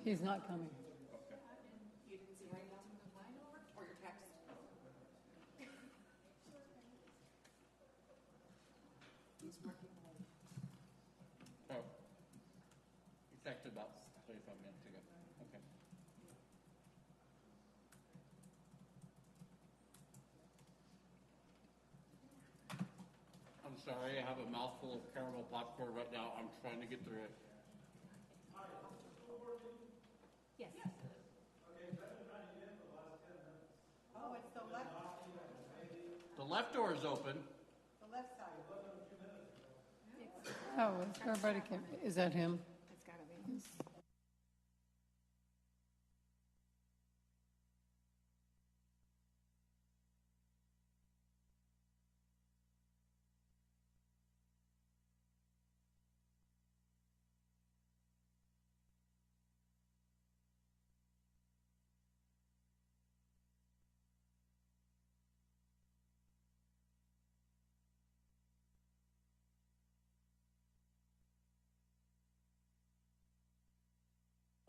He's not coming. You didn't see my email to flying over or your text? Oh, you texted about 35 minutes ago. Okay. I'm sorry, I have a mouthful of caramel popcorn right now. I'm trying to get through it. Yes. Oh, it's the left, The left door is open. the left side. Oh, everybody can, is that him? It's gotta be. Give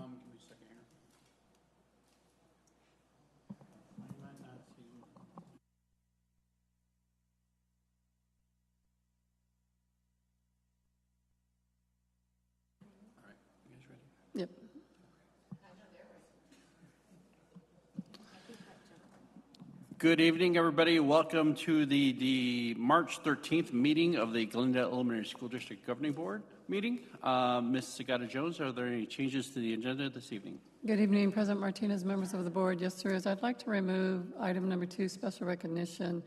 me a second here. I might not see. All right, you guys ready? Yep. Good evening, everybody. Welcome to the March 13th meeting of the Glendale Elementary School District Governing Board meeting. Ms. Sagata-Jones, are there any changes to the agenda this evening? Good evening, President Martinez, members of the board. Yes, there is. I'd like to remove item number 2, special recognition,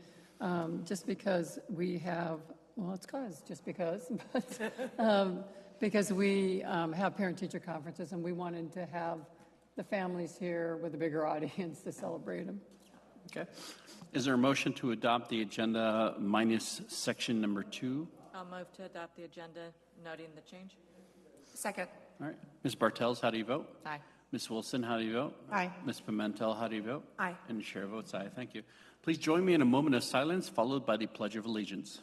just because we have, well, it's just because, but because we have parent-teacher conferences and we wanted to have the families here with a bigger audience to celebrate them. Okay. Is there a motion to adopt the agenda minus section number 2? I'll move to adopt the agenda, noting the change. Second. All right. Ms. Bartels, how do you vote? Aye. Ms. Wilson, how do you vote? Aye. Ms. Pimentel, how do you vote? Aye. And the chair votes aye. Thank you. Please join me in a moment of silence, followed by the Pledge of Allegiance.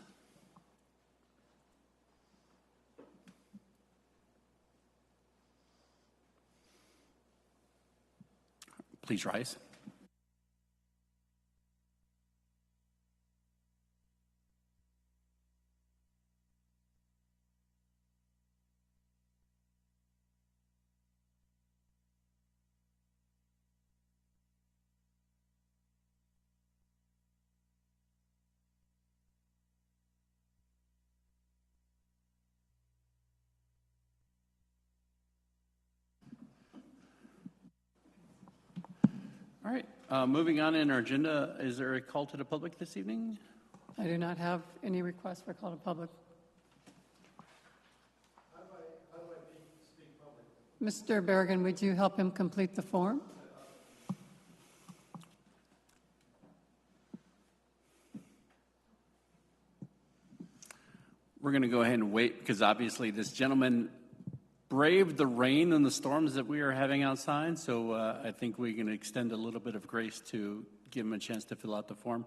Please rise. All right, moving on in our agenda, is there a call to the public this evening? I do not have any requests for call to public. How do I speak publicly? Mr. Berrigan, would you help him complete the form? We're going to go ahead and wait because obviously this gentleman braved the rain and the storms that we are having outside, so I think we can extend a little bit of grace to give him a chance to fill out the form.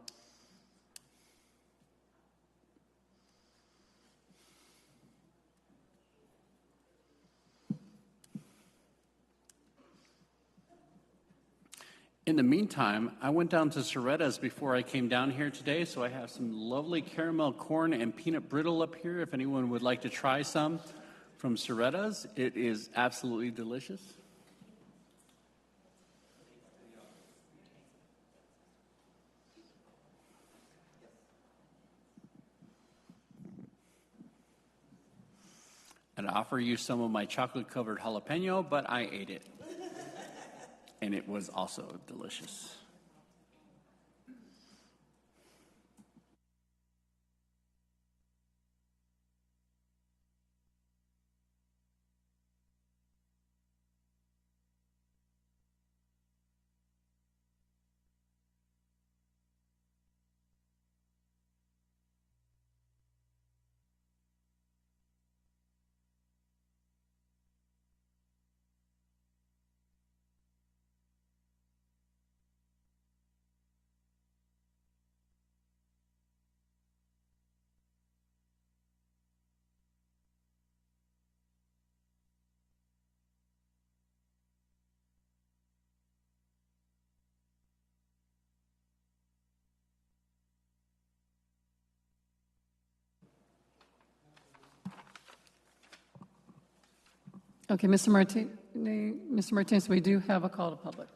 In the meantime, I went down to Soretta's before I came down here today, so I have some lovely caramel corn and peanut brittle up here if anyone would like to try some from Soretta's. It is absolutely delicious. I'd offer you some of my chocolate-covered jalapeno, but I ate it. And it was also delicious. Okay, Mr. Martinez, we do have a call to public.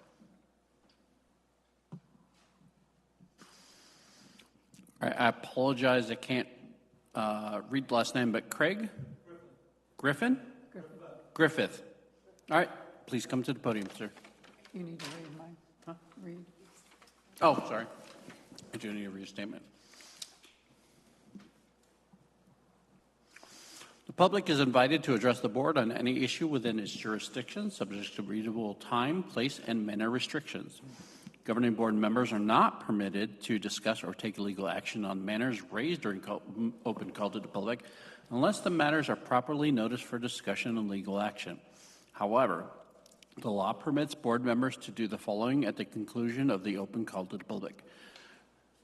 I apologize, I can't read the last name, but Craig? Griffin? Griffith. All right, please come to the podium, sir. You need to read mine. Huh? Read. Oh, sorry. I do need a restatement. The public is invited to address the board on any issue within its jurisdiction, subject to reasonable time, place, and manner restrictions. Governing board members are not permitted to discuss or take legal action on matters raised during open call to the public unless the matters are properly noticed for discussion and legal action. However, the law permits board members to do the following at the conclusion of the open call to the public.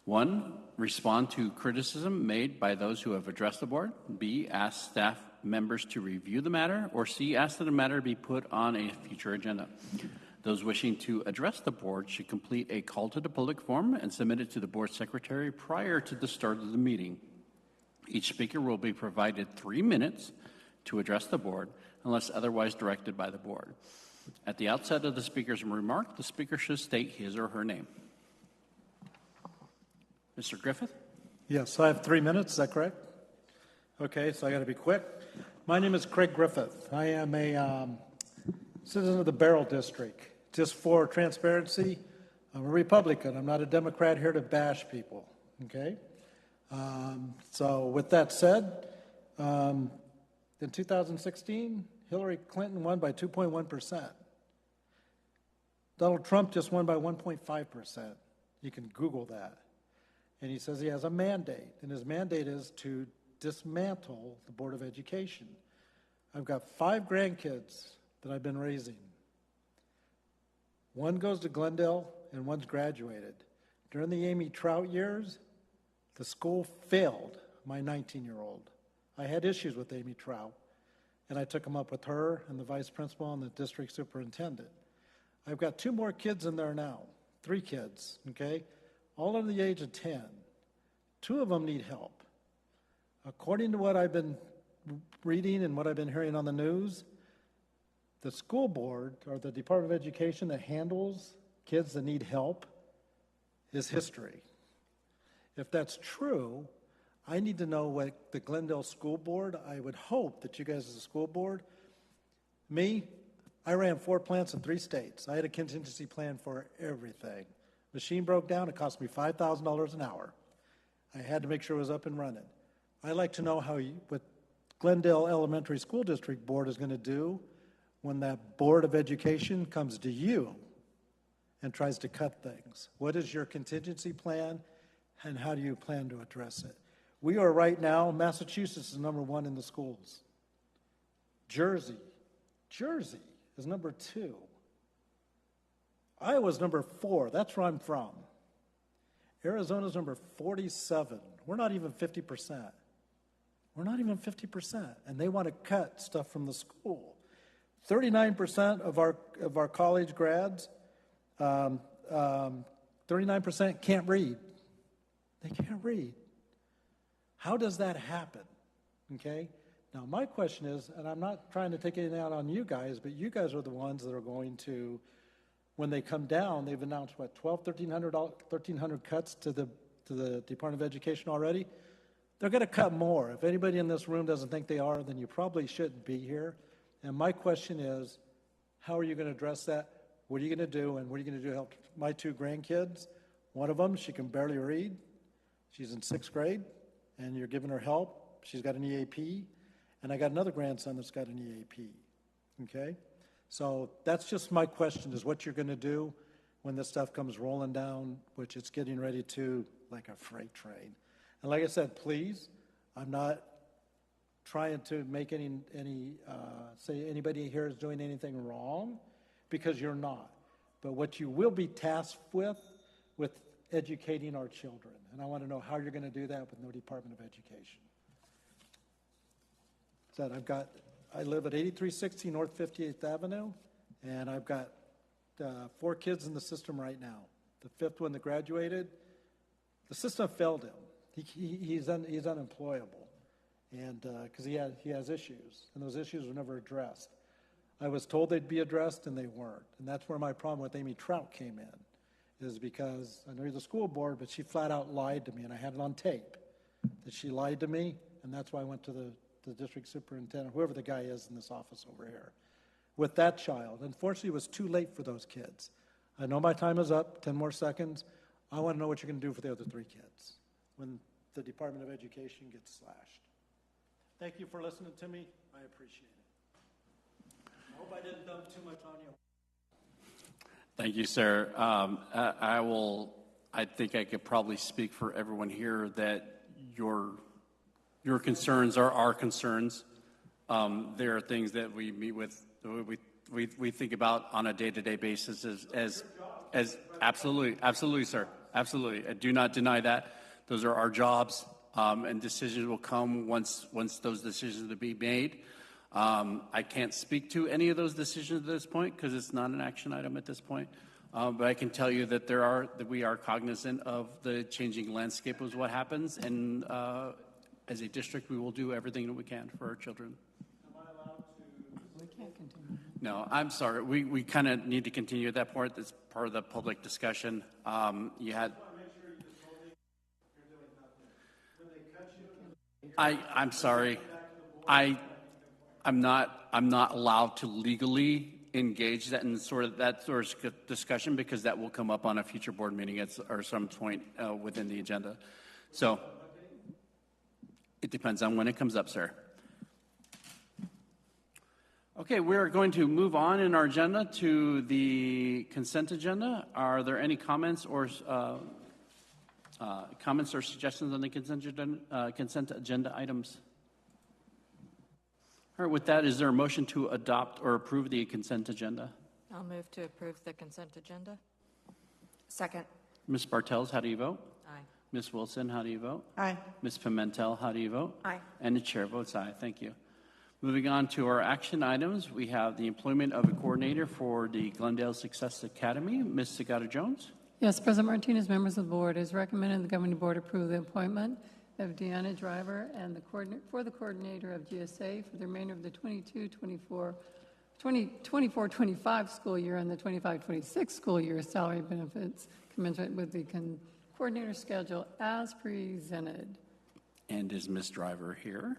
1, respond to criticism made by those who have addressed the board. B, ask staff members to review the matter. Or C, ask that the matter be put on a future agenda. Those wishing to address the board should complete a call to the public form and submit it to the board secretary prior to the start of the meeting. Each speaker will be provided 3 minutes to address the board unless otherwise directed by the board. At the outset of the speaker's remark, the speaker should state his or her name. Mr. Griffith? Yes, I have 3 minutes, is that correct? Okay, so I got to be quick. My name is Craig Griffith. I am a citizen of the Beryl District. Just for transparency, I'm a Republican. I'm not a Democrat here to bash people, okay? So with that said, in 2016, Hillary Clinton won by 2.1%. Donald Trump just won by 1.5%. You can Google that. And he says he has a mandate, and his mandate is to dismantle the Board of Education. I've got 5 grandkids that I've been raising. One goes to Glendale, and one's graduated. During the Amy Trout years, the school failed my 19-year-old. I had issues with Amy Trout, and I took them up with her and the vice principal and the district superintendent. I've got 2 more kids in there now, 3 kids, okay? All under the age of 10. 2 of them need help. According to what I've been reading and what I've been hearing on the news, the school board, or the Department of Education that handles kids that need help, is history. If that's true, I need to know what the Glendale School Board, I would hope that you guys as a school board, I ran 4 plants in 3 states. I had a contingency plan for everything. Machine broke down, it cost me $5,000 an hour. I had to make sure it was up and running. I'd like to know what Glendale Elementary School District Board is going to do when that Board of Education comes to you and tries to cut things. What is your contingency plan, and how do you plan to address it? We are right now, Massachusetts is number 1 in the schools. Jersey is number 2. Iowa's number 4. That's where I'm from. Arizona's number 47. We're not even 50%. We're not even 50%. And they want to cut stuff from the school. 39% of our college grads, 39% can't read. They can't read. How does that happen? Okay? Now, my question is, and I'm not trying to take anything out on you guys, but you guys are the ones that are going to, when they come down, they've announced, what, 1,300 cuts to the Department of Education already? They're going to cut more. If anybody in this room doesn't think they are, then you probably shouldn't be here. And my question is, how are you going to address that? What are you going to do? And what are you going to do to help my 2 grandkids? One of them, she can barely read. She's in 6th grade, and you're giving her help. She's got an EAP. And I got another grandson that's got an EAP. Okay? So that's just my question, is what you're going to do when this stuff comes rolling down, which it's getting ready to, like a freight train. And like I said, please, I'm not trying to make say anybody here is doing anything wrong, because you're not. But what you will be tasked with educating our children. And I want to know how you're going to do that with no Department of Education. So I live at 8360 North 58th Avenue, and I've got 4 kids in the system right now. The 5th one that graduated, the system failed him. He's unemployable, and because he has issues, and those issues were never addressed. I was told they'd be addressed, and they weren't. And that's where my problem with Amy Trout came in, is because I know you're the school board, but she flat out lied to me, and I had it on tape, that she lied to me, and that's why I went to the district superintendent, whoever the guy is in this office over here, with that child. Unfortunately, it was too late for those kids. I know my time is up, 10 more seconds. I want to know what you're going to do for the other 3 kids when the Department of Education gets slashed. Thank you for listening to me. I appreciate it. I hope I didn't dump too much on you. Thank you, sir. I think I could probably speak for everyone here that your concerns are our concerns. There are things that we meet with, we think about on a day-to-day basis as absolutely, sir. Absolutely. I do not deny that. Those are our jobs, and decisions will come once those decisions will be made. I can't speak to any of those decisions at this point because it's not an action item at this point. But I can tell you that we are cognizant of the changing landscape of what happens, and as a district, we will do everything that we can for our children. Am I allowed to? We can't continue. No, I'm sorry. We kind of need to continue at that point. That's part of the public discussion. You had. I'm sorry. I'm not allowed to legally engage that in sort of discussion because that will come up on a future board meeting or some point within the agenda. So it depends on when it comes up, sir. Okay, we're going to move on in our agenda to the consent agenda. Are there any comments or suggestions on the consent agenda items? All right, with that, is there a motion to adopt or approve the consent agenda? I'll move to approve the consent agenda. Second. Ms. Bartels, how do you vote? Aye. Ms. Wilson, how do you vote? Aye. Ms. Pimentel, how do you vote? Aye. And the chair votes aye. Thank you. Moving on to our action items, we have the employment of a coordinator for the Glendale Success Academy. Ms. Segata-Jones? Yes, President Martinez, members of the board, it is recommended the governing board approve the appointment of Deanna Driver and the coordinator of GSA for the remainder of the 24-25 school year and the 25-26 school year salary benefits commensurate with the coordinator schedule as presented. And is Ms. Driver here?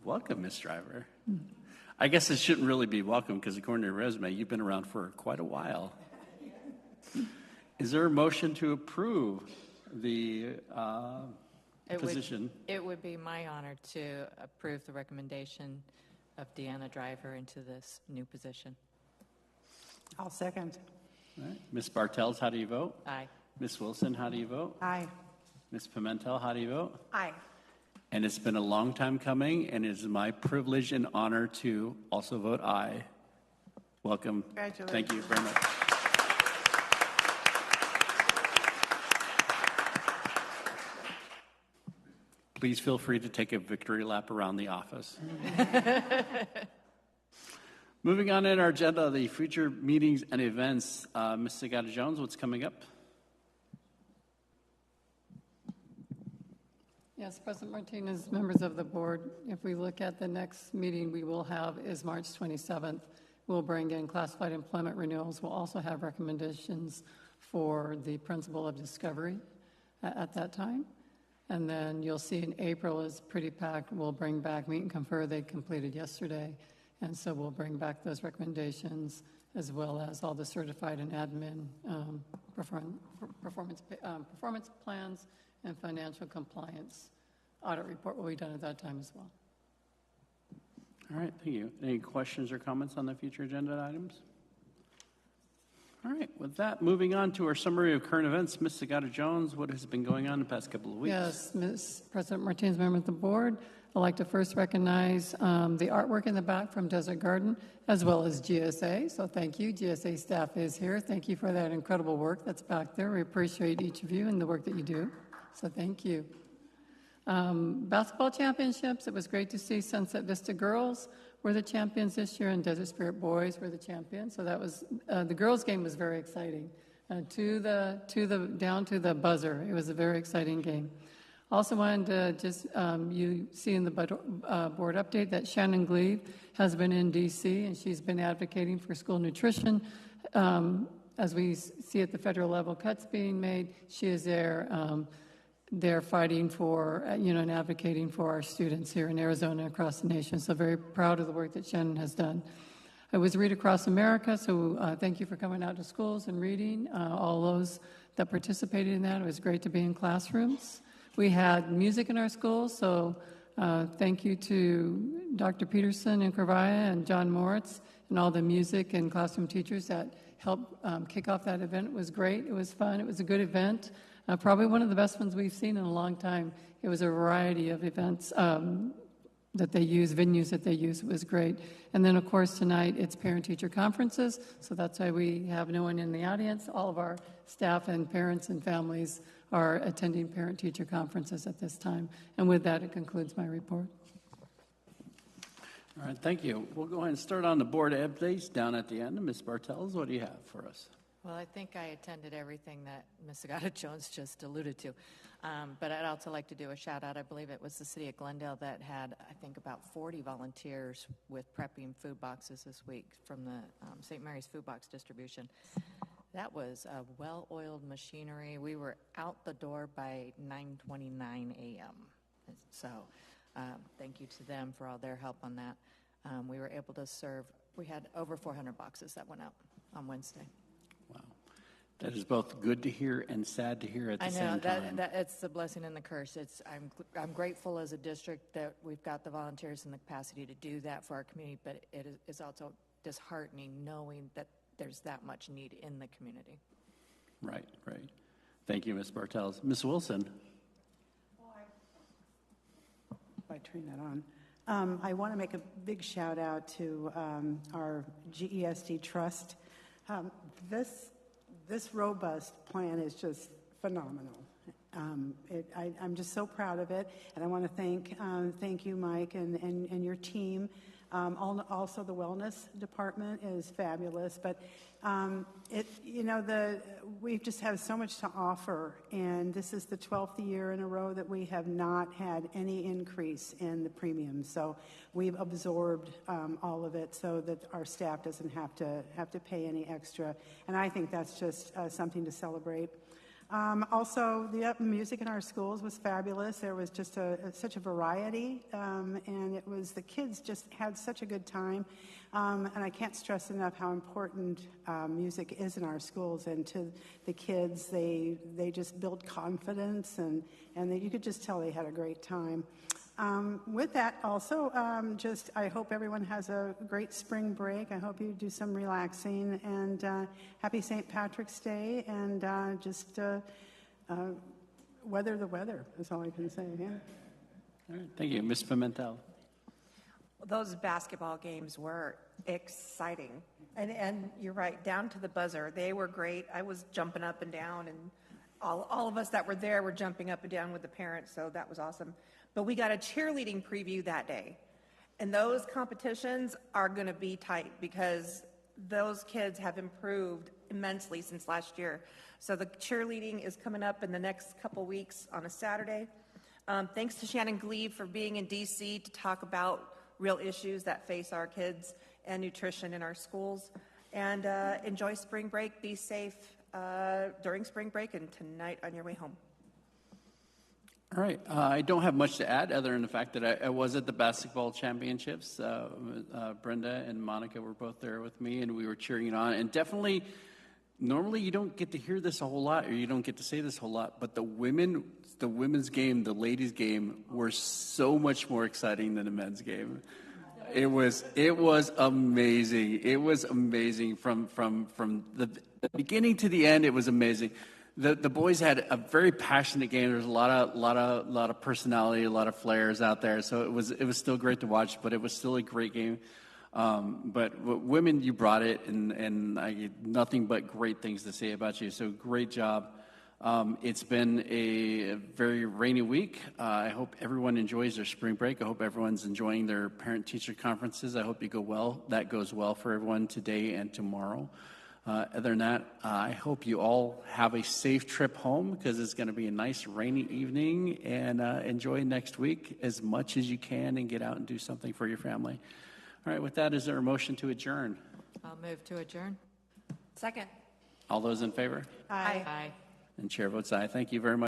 Welcome, Ms. Driver. I guess it shouldn't really be welcome because according to your resume, you've been around for quite a while. Is there a motion to approve the position? It would be my honor to approve the recommendation of Deanna Driver into this new position. I'll second. All right. Ms. Bartels, how do you vote? Aye. Ms. Wilson, how do you vote? Aye. Ms. Pimentel, how do you vote? Aye. And it's been a long time coming, and it is my privilege and honor to also vote aye. Welcome. Congratulations. Thank you very much. Please feel free to take a victory lap around the office. Moving on in our agenda, the future meetings and events. Ms. Segata-Jones, what's coming up? Yes, President Martinez, members of the board, if we look at the next meeting we will have is March 27th. We'll bring in classified employment renewals. We'll also have recommendations for the principle of discovery at that time. And then you'll see in April is pretty packed. We'll bring back meet and confer. They completed yesterday. And so we'll bring back those recommendations as well as all the certified and admin performance plans and financial compliance audit report will be done at that time as well. All right, thank you. Any questions or comments on the future agenda items? All right, with that, moving on to our summary of current events. Ms. Segata-Jones, what has been going on the past couple of weeks? Yes, Ms. President Martinez, members of the board, I'd like to first recognize the artwork in the back from Desert Garden as well as GSA. So thank you. GSA staff is here. Thank you for that incredible work that's back there. We appreciate each of you and the work that you do. So thank you. Basketball championships, it was great to see Sunset Vista girls were the champions this year and Desert Spirit boys were the champions. So that was, the girls game was very exciting. Down to the buzzer. It was a very exciting game. Also wanted to just, you see in the board update that Shannon Gleave has been in D.C. and she's been advocating for school nutrition. As we see at the federal level cuts being made, she is there. They're fighting for, and advocating for our students here in Arizona and across the nation. So very proud of the work that Shannon has done. I was Read Across America, so thank you for coming out to schools and reading, all those that participated in that. It was great to be in classrooms. We had music in our schools, so thank you to Dr. Peterson and Kervaya and John Moritz and all the music and classroom teachers that helped kick off that event. It was great. It was fun. It was a good event. Probably one of the best ones we've seen in a long time. It was a variety of events that they use, venues that they use. It was great. And then, of course, tonight it's parent-teacher conferences, so that's why we have no one in the audience. All of our staff and parents and families are attending parent-teacher conferences at this time. And with that, it concludes my report. All right, thank you. We'll go ahead and start on the board updates down at the end. Ms. Bartels, what do you have for us? Well, I think I attended everything that Ms. Agata-Jones just alluded to. But I'd also like to do a shout out. I believe it was the city of Glendale that had, I think, about 40 volunteers with prepping food boxes this week from the St. Mary's Food Box Distribution. That was a well-oiled machinery. We were out the door by 9:29 a.m. So thank you to them for all their help on that. We were able to serve, we had over 400 boxes that went out on Wednesday. Wow. That is both good to hear and sad to hear at the same time. I know, that it's the blessing and the curse. I'm grateful as a district that we've got the volunteers and the capacity to do that for our community, but it is also disheartening knowing that there's that much need in the community. Right. Thank you, Ms. Bartels. Ms. Wilson. If I turn that on. I want to make a big shout out to our GESD Trust. This robust plan is just phenomenal. I'm just so proud of it, and I want to thank you, Mike, and your team. Also, the wellness department is fabulous, but we just have so much to offer, and this is the 12th year in a row that we have not had any increase in the premiums. So we've absorbed all of it, so that our staff doesn't have to pay any extra, and I think that's just something to celebrate. Also, the music in our schools was fabulous. There was just such a variety, and the kids just had such a good time. And I can't stress enough how important music is in our schools, and to the kids, they just build confidence, and you could just tell they had a great time. With that, also, I hope everyone has a great spring break. I hope you do some relaxing, and happy St. Patrick's Day, and weather the weather is all I can say. Yeah. All right, thank you. Ms. Pimentel. Those basketball games were exciting. And you're right, down to the buzzer. They were great. I was jumping up and down, and all of us that were there were jumping up and down with the parents, so that was awesome. But we got a cheerleading preview that day. And those competitions are going to be tight because those kids have improved immensely since last year. So the cheerleading is coming up in the next couple weeks on a Saturday. Thanks to Shannon Gleave for being in D.C. to talk about real issues that face our kids and nutrition in our schools. And enjoy spring break. Be safe during spring break and tonight on your way home. All right. I don't have much to add other than the fact that I was at the basketball championships. Brenda and Monica were both there with me, and we were cheering on. And definitely, normally you don't get to hear this a whole lot, or you don't get to say this a whole lot, but the women's game, the ladies' game, were so much more exciting than the men's game. It was amazing. It was amazing from the beginning to the end. It was amazing. The boys had a very passionate game. There was a lot of personality, a lot of flares out there. So it was still great to watch, but it was still a great game. But women, you brought it, and I get nothing but great things to say about you. So great job. It's been a very rainy week. I hope everyone enjoys their spring break. I hope everyone's enjoying their parent-teacher conferences. I hope you go well. That goes well for everyone today and tomorrow. Other than that, I hope you all have a safe trip home because it's going to be a nice rainy evening, and enjoy next week as much as you can and get out and do something for your family. All right, with that, is there a motion to adjourn? I'll move to adjourn. Second. All those in favor? Aye. Aye. And chair votes aye. Thank you very much.